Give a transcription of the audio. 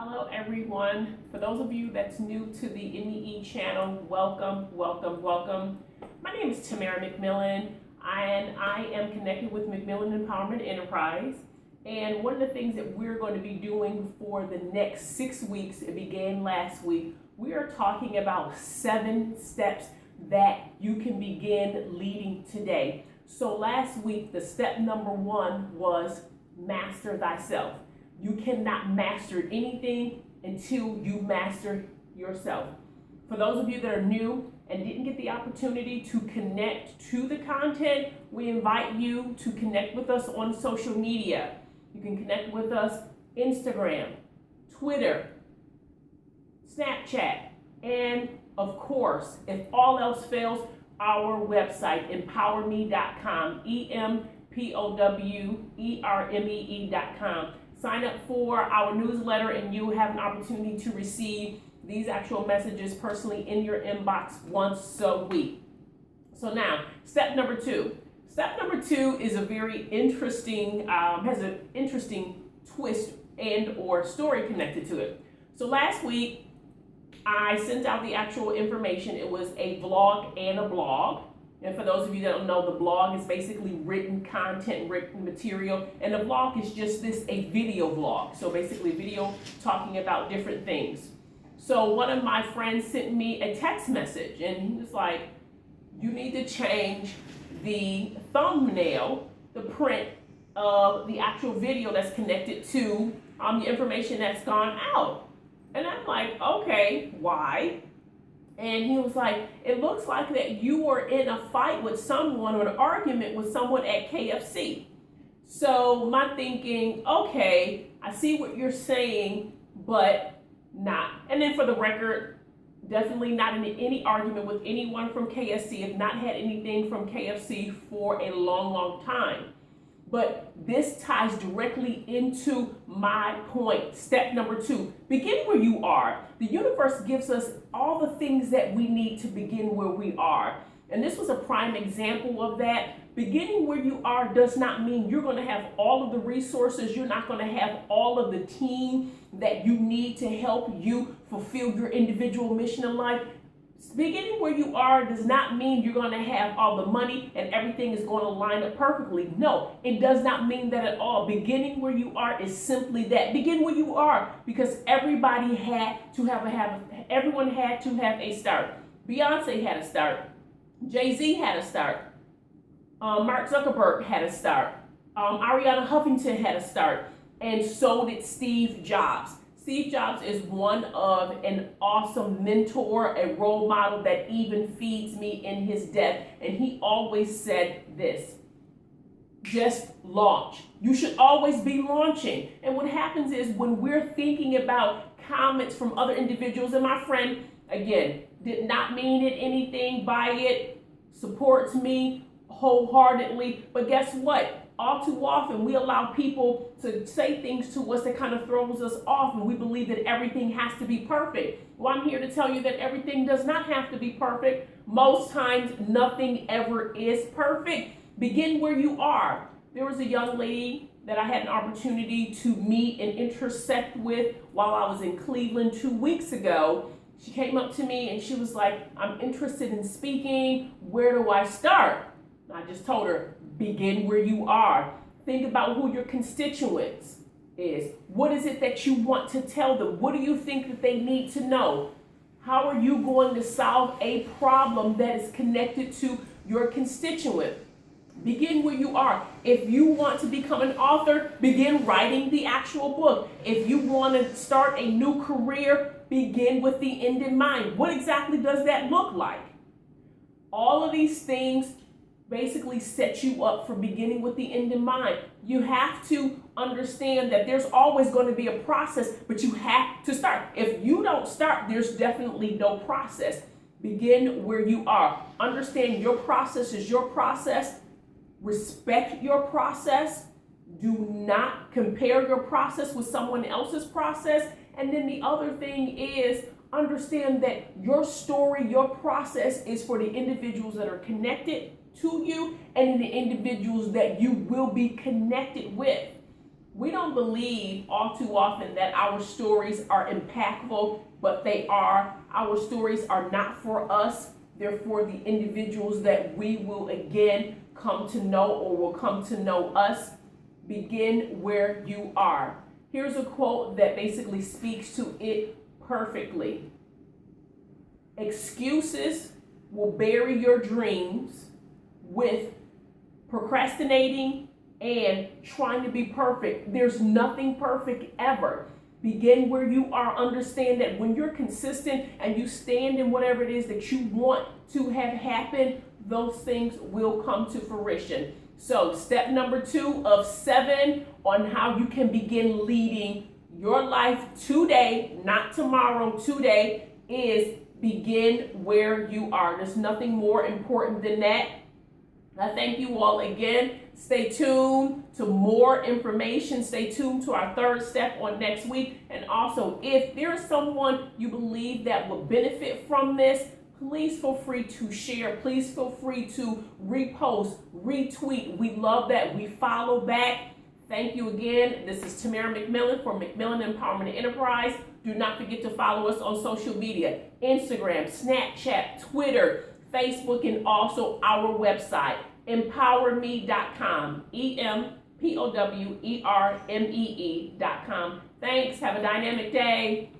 Hello everyone. For those of you that's new to the MEE channel, welcome. My name is Tamara McMillan and I am connected with McMillan Empowerment Enterprise. And one of the things that we're going to be doing for the next 6 weeks, it began last week, we are talking about 7 steps that you can begin leading today. So last week, the step number 1 was master thyself. You cannot master anything until you master yourself. For those of you that are new and didn't get the opportunity to connect to the content, we invite you to connect with us on social media. You can connect with us Instagram, Twitter, Snapchat, and of course, if all else fails, our website, empowerme.com, EMPOWERMEE.com. Sign up for our newsletter and you have an opportunity to receive these actual messages personally in your inbox once a week. So now, step number 2. Step number 2 is a very interesting, has an interesting twist and or story connected to it. So last week, I sent out the actual information. It was a vlog and a blog. And for those of you that don't know, the blog is basically written content, written material, and the vlog is just a video vlog. So basically video talking about different things. So one of my friends sent me a text message and he was like, you need to change the thumbnail, the print of the actual video that's connected to the information that's gone out. And I'm like, okay, why? And he was like, it looks like that you were in a fight with someone or an argument with someone at KFC. So my thinking, okay, I see what you're saying, but not. And then for the record, definitely not in any argument with anyone from KFC. I've not had anything from KFC for a long time. But this ties directly into my point. Step number 2, begin where you are. The universe gives us all the things that we need to begin where we are. And this was a prime example of that. Beginning where you are does not mean you're going to have all of the resources. You're not going to have all of the team that you need to help you fulfill your individual mission in life. Beginning where you are does not mean you're going to have all the money and everything is going to line up perfectly. No, it does not mean that at all. Beginning where you are is simply that. Begin where you are because everybody had to everyone had to have a start. Beyonce had a start. Jay-Z had a start. Mark Zuckerberg had a start. Ariana Huffington had a start. And so did Steve Jobs. Steve Jobs is one of an awesome mentor, a role model that even feeds me in his death. And he always said this, just launch. You should always be launching. And what happens is when we're thinking about comments from other individuals, and my friend, again, did not mean it anything by it, supports me wholeheartedly. But guess what? All too often, we allow people to say things to us that kind of throws us off, and we believe that everything has to be perfect. Well, I'm here to tell you that everything does not have to be perfect. Most times, nothing ever is perfect. Begin where you are. There was a young lady that I had an opportunity to meet and intersect with while I was in Cleveland 2 weeks ago. She came up to me and she was like, I'm interested in speaking. Where do I start? I just told her, begin where you are. Think about who your constituents is. What is it that you want to tell them? What do you think that they need to know? How are you going to solve a problem that is connected to your constituent? Begin where you are. If you want to become an author, begin writing the actual book. If you want to start a new career, begin with the end in mind. What exactly does that look like? All of these things basically set you up for beginning with the end in mind. You have to understand that there's always going to be a process, but you have to start. If you don't start, there's definitely no process. Begin where you are. Understand your process is your process. Respect your process. Do not compare your process with someone else's process. And then the other thing is understand that your story, your process is for the individuals that are connected to you and the individuals that you will be connected with. We don't believe all too often that our stories are impactful, but they are. Our stories are not for us. They're for the individuals that we will again come to know or will come to know us. Begin where you are. Here's a quote that basically speaks to it perfectly. Excuses will bury your dreams with procrastinating and trying to be perfect. There's nothing perfect ever. Begin where you are. Understand that when you're consistent and you stand in whatever it is that you want to have happen, those things will come to fruition. So step number 2 of 7 on how you can begin leading your life today, not tomorrow, today, is begin where you are. There's nothing more important than that. I thank you all again. Stay tuned to more information. Stay tuned to our 3rd step on next week. And also, if there is someone you believe that will benefit from this, please feel free to share. Please feel free to repost, retweet. We love that. We follow back. Thank you again. This is Tamara McMillan for McMillan Empowerment Enterprise. Do not forget to follow us on social media, Instagram, Snapchat, Twitter, Facebook, and also our website, empowerme.com, EMPOWERMEE.com. Thanks. Have a dynamic day.